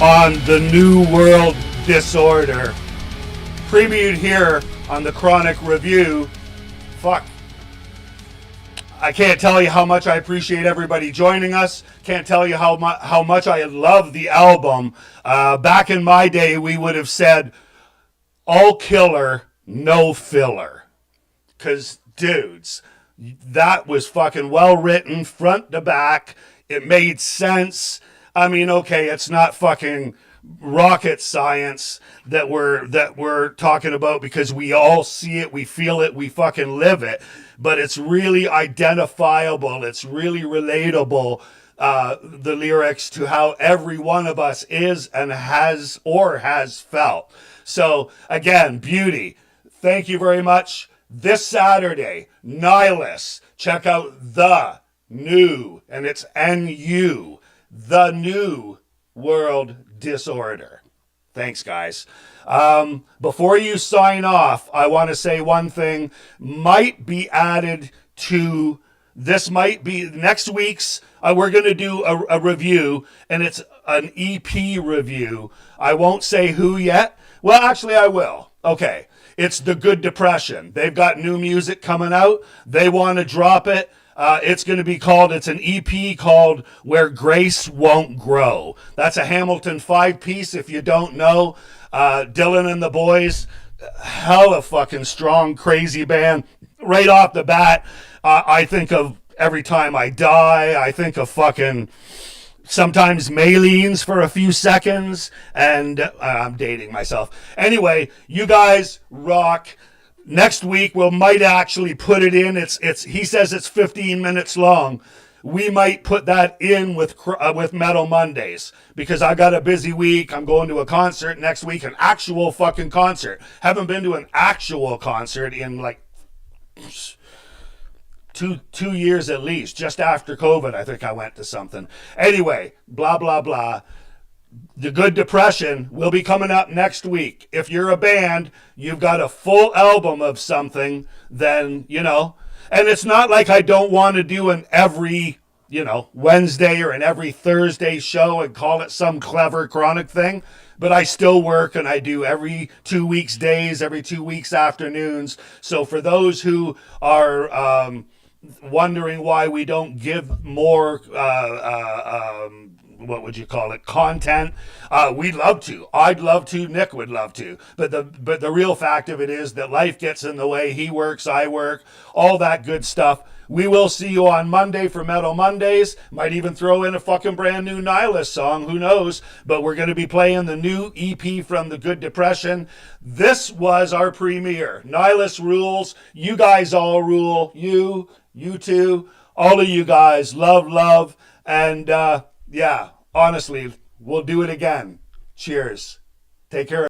on the New World Disorder. Previewed here on the Chronic Review. Fuck. I can't tell you how much I appreciate everybody joining us. Can't tell you how much I love the album. Back in my day, we would have said, all killer, no filler. Because, dudes, that was fucking well written, front to back. It made sense. I mean, okay, it's not fucking rocket science that we're talking about, because we all see it, we feel it, we fucking live it. But it's really identifiable. It's really relatable. The lyrics to how every one of us is and has felt. So again, Beauty, thank you very much. This Saturday, Nihilus. Check out The New, and it's N-U, The New World Disorder. Thanks, guys. Before you sign off, I want to say one thing might be added to this. Might be next week's. We're going to do a review, and it's an EP review. I won't say who yet. Well, actually, I will. Okay. It's The Good Depression. They've got new music coming out. They want to drop it. It's going to be called, it's an EP called Where Grace Won't Grow. That's a Hamilton 5-piece, if you don't know. Dylan and the Boys, hella fucking strong, crazy band. Right off the bat, I think of Every Time I Die. I think of fucking sometimes Malines for a few seconds, and I'm dating myself. Anyway, you guys rock. Next week we might actually put it in. It's he says it's 15 minutes long. We might put that in with Metal Mondays, because I got a busy week. I'm going to a concert next week, an actual fucking concert. Haven't been to an actual concert in like two years at least. Just after COVID, I think I went to something. Anyway, blah, blah, blah. The Good Depression will be coming up next week. If you're a band, you've got a full album of something, then, you know. And it's not like I don't want to do an every, Wednesday or an every Thursday show and call it some clever chronic thing. But I still work, and I do every 2 weeks days, every 2 weeks afternoons. So for those who are wondering why we don't give more what would you call it, content. We'd love to. I'd love to. Nick would love to. But the real fact of it is that life gets in the way. He works, I work, all that good stuff. We will see you on Monday for Metal Mondays. Might even throw in a fucking brand new Nihilus song. Who knows? But we're going to be playing the new EP from the Good Depression. This was our premiere. Nihilus rules. You guys all rule. You too. All of you guys. Love. And yeah, honestly, we'll do it again. Cheers. Take care.